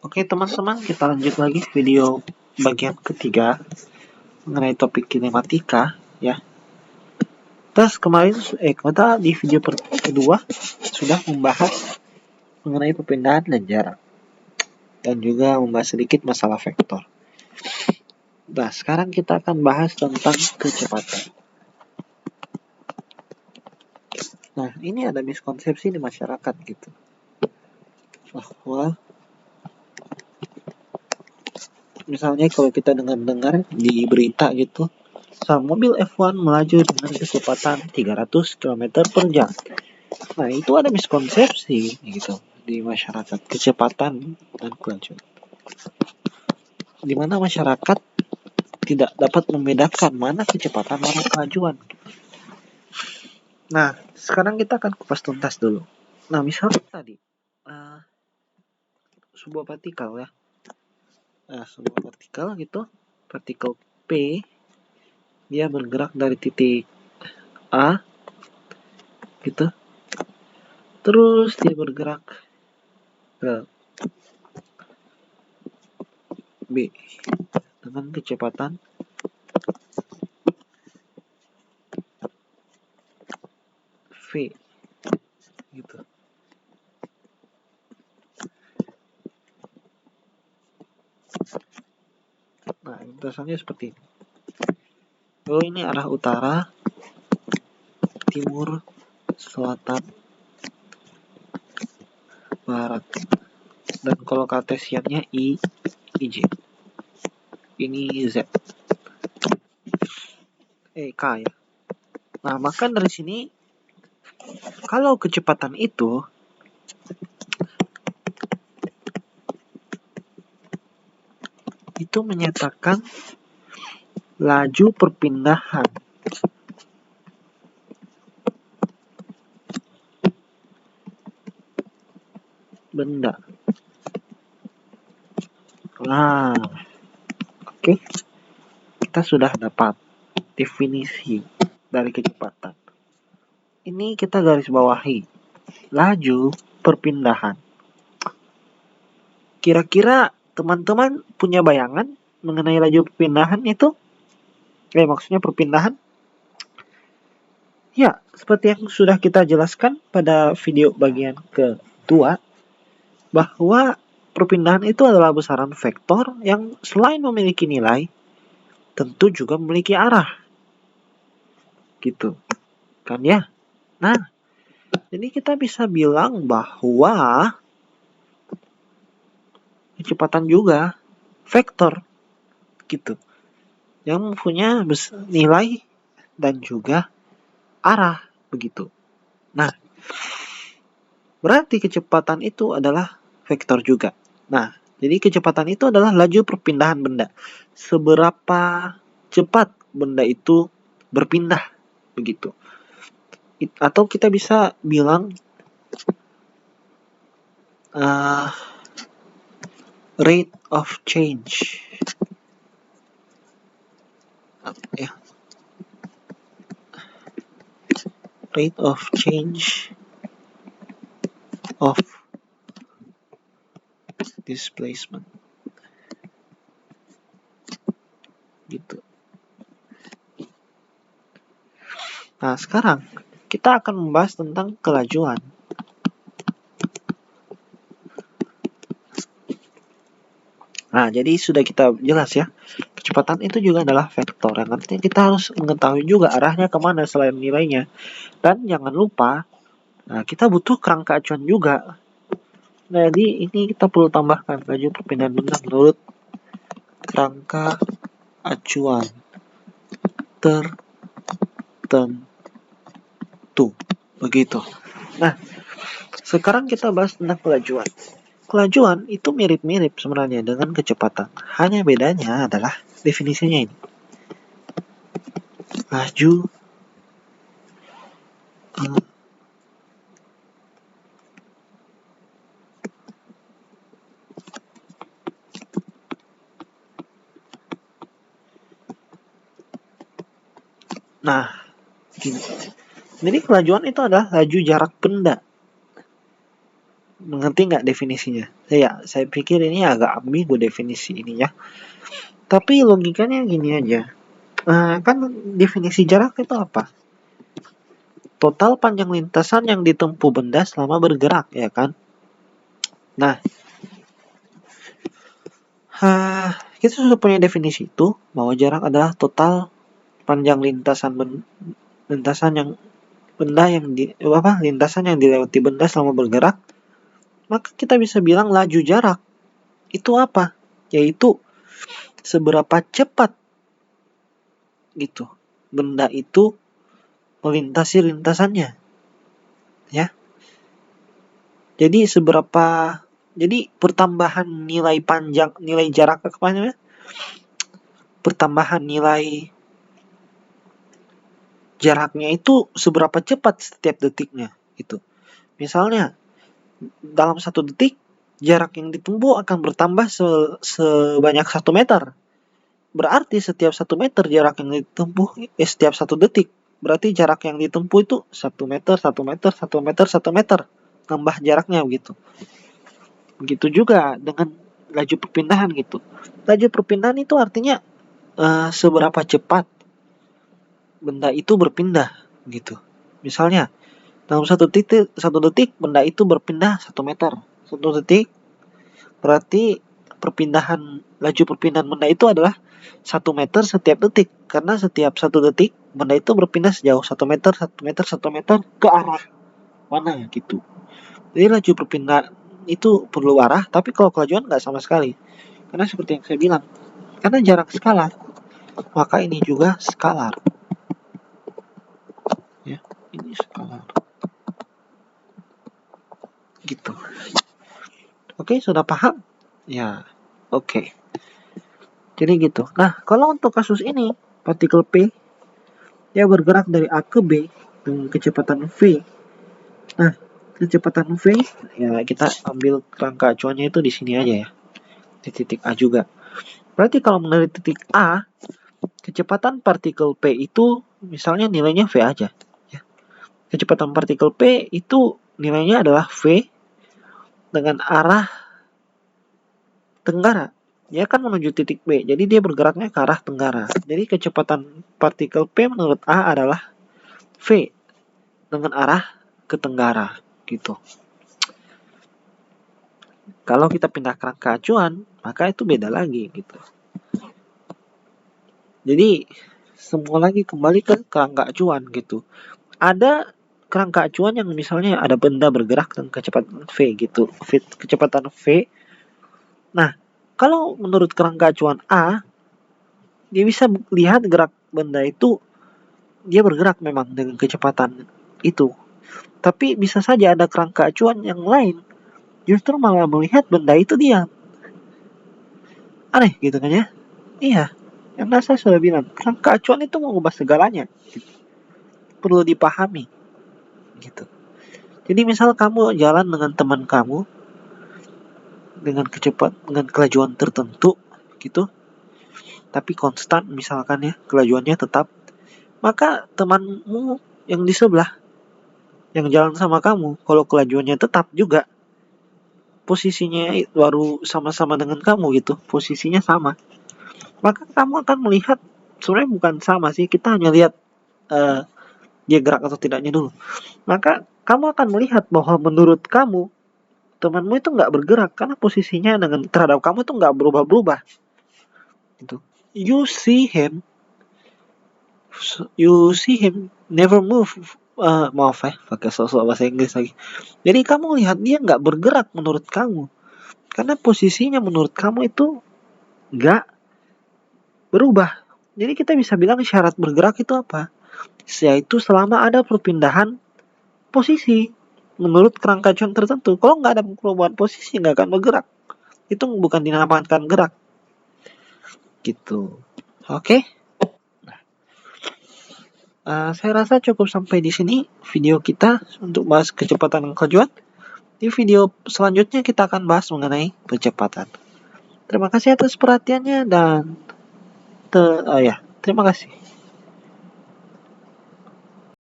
Oke teman-teman, kita lanjut lagi video bagian ketiga mengenai topik kinematika ya. Terus kemarin kita di video kedua sudah membahas mengenai perpindahan dan jarak dan juga membahas sedikit masalah vektor. Nah, sekarang kita akan bahas tentang kecepatan. Nah, ini ada miskonsepsi di masyarakat gitu. Bahwa misalnya kalau kita dengar di berita gitu, mobil F1 melaju dengan kecepatan 300 km per jam. Nah, itu ada miskonsepsi gitu di masyarakat, kecepatan dan kelajuan. Di mana masyarakat tidak dapat membedakan mana kecepatan mana kelajuan. Nah, sekarang kita akan kupas tuntas dulu. Nah, misalnya tadi sebuah partikel ya. Nah, sebuah partikel gitu, partikel P, dia bergerak dari titik A gitu. Terus dia bergerak ke B dengan kecepatan V gitu. Nah, lintasannya seperti ini. Oh, ini arah utara, timur, selatan, barat. Dan kalau kartesiannya I, J. Ini Z. K ya. Nah, maka dari sini kalau kecepatan itu menyatakan laju perpindahan benda. Nah, oke. Kita sudah dapat definisi dari kecepatan. Ini kita garis bawahi. Laju perpindahan. Kira-kira teman-teman punya bayangan mengenai laju perpindahan itu? Maksudnya perpindahan? Ya, seperti yang sudah kita jelaskan pada video bagian kedua, bahwa perpindahan itu adalah besaran vektor yang selain memiliki nilai, tentu juga memiliki arah. Gitu. Kan ya? Nah, jadi kita bisa bilang bahwa kecepatan juga vektor. Gitu. Yang mempunyai nilai dan juga arah. Begitu. Nah, berarti kecepatan itu adalah vektor juga. Nah, jadi kecepatan itu adalah laju perpindahan benda. Seberapa cepat benda itu berpindah, begitu. Atau kita bisa bilang rate of change. Ya. Rate of change of displacement. Gitu. Nah, sekarang kita akan membahas tentang kelajuan. Nah, jadi sudah kita jelas ya. Kecepatan itu juga adalah vektor. Yang artinya kita harus mengetahui juga arahnya kemana selain nilainya. Dan jangan lupa, kita butuh kerangka acuan juga. Nah, jadi ini kita perlu tambahkan laju perpindahan benda menurut kerangka acuan tertentu. Begitu. Nah, sekarang kita bahas tentang kelajuan. Kelajuan itu mirip-mirip sebenarnya dengan kecepatan. Hanya bedanya adalah definisinya ini. Laju Nah, gini. Jadi kelajuan itu adalah laju jarak benda Ngerti nggak definisinya? Saya pikir ini agak ambigu definisi ini ya. Tapi logikanya gini aja. Kan definisi jarak itu apa? Total panjang lintasan yang ditempuh benda selama bergerak, ya kan? Nah, kita sudah punya definisi itu, bahwa jarak adalah total panjang lintasan lintasan yang dilewati benda selama bergerak. Maka kita bisa bilang laju jarak itu apa? Yaitu seberapa cepat gitu benda itu melintasi lintasannya, ya. Jadi pertambahan nilai jarak pertambahan nilai jaraknya itu seberapa cepat setiap detiknya gitu. Misalnya dalam 1 detik jarak yang ditempuh akan bertambah sebanyak 1 meter. Berarti setiap 1 meter jarak yang ditempuh setiap 1 detik. Berarti jarak yang ditempuh itu 1 meter, 1 meter, 1 meter, 1 meter. Tambah jaraknya begitu. Begitu juga dengan laju perpindahan gitu. Laju perpindahan itu artinya seberapa cepat benda itu berpindah gitu. Misalnya dalam 1 detik benda itu berpindah 1 meter. 1 detik berarti laju perpindahan benda itu adalah 1 meter setiap detik. Karena setiap 1 detik benda itu berpindah sejauh 1 meter, 1 meter, 1 meter ke arah mana gitu. Jadi laju perpindahan itu perlu arah, tapi kalau kelajuan nggak sama sekali. Karena seperti yang saya bilang, karena jarak skalar, maka ini juga skalar. Ya, ini skalar. Gitu. Oke, sudah paham? Ya, oke. Jadi gitu. Nah, kalau untuk kasus ini, partikel P, dia bergerak dari A ke B dengan kecepatan V. Nah, kecepatan V, ya kita ambil kerangka acuannya itu di sini aja ya. Di titik A juga. Berarti kalau dari titik A, kecepatan partikel P itu misalnya nilainya V aja. Ya. Kecepatan partikel P itu nilainya adalah V dengan arah tenggara. Dia kan menuju titik B, jadi dia bergeraknya ke arah tenggara. Jadi kecepatan partikel P menurut A adalah V dengan arah ke tenggara, gitu. Kalau kita pindah kerangka acuan, maka itu beda lagi, gitu. Jadi semua lagi kembali ke kerangka acuan, gitu. Ada kerangka acuan yang misalnya ada benda bergerak dengan kecepatan V, gitu. Kecepatan V. Nah, kalau menurut kerangka acuan A, dia bisa lihat gerak benda itu, dia bergerak memang dengan kecepatan itu. Tapi bisa saja ada kerangka acuan yang lain, justru malah melihat benda itu diam. Aneh gitu kan ya? Iya, yang saya sudah bilang, kerangka acuan itu mengubah segalanya. Gitu. Perlu dipahami. Gitu. Jadi misal kamu jalan dengan teman kamu, dengan kelajuan tertentu, gitu, tapi konstan misalkan ya, kelajuannya tetap, maka temanmu yang di sebelah, yang jalan sama kamu, kalau kelajuannya tetap juga, posisinya baru sama-sama dengan kamu gitu, posisinya sama, maka kamu akan melihat, sebenarnya bukan sama sih, kita hanya lihat dia gerak atau tidaknya dulu. Maka kamu akan melihat bahwa menurut kamu, temanmu itu nggak bergerak karena posisinya terhadap kamu itu nggak berubah-berubah. Gitu. You see him never move. Maaf ya, pakai sosok bahasa Inggris lagi. Jadi kamu lihat dia nggak bergerak menurut kamu, karena posisinya menurut kamu itu nggak berubah. Jadi kita bisa bilang syarat bergerak itu apa? Yaitu selama ada perpindahan posisi menurut kerangka acuan tertentu. Kalau nggak ada perubahan posisi, nggak akan bergerak. Itu bukan dinamakan gerak. Gitu. Oke? Saya rasa cukup sampai di sini video kita untuk bahas kecepatan dan kelajuan. Di video selanjutnya kita akan bahas mengenai percepatan. Terima kasih atas perhatiannya dan terima kasih.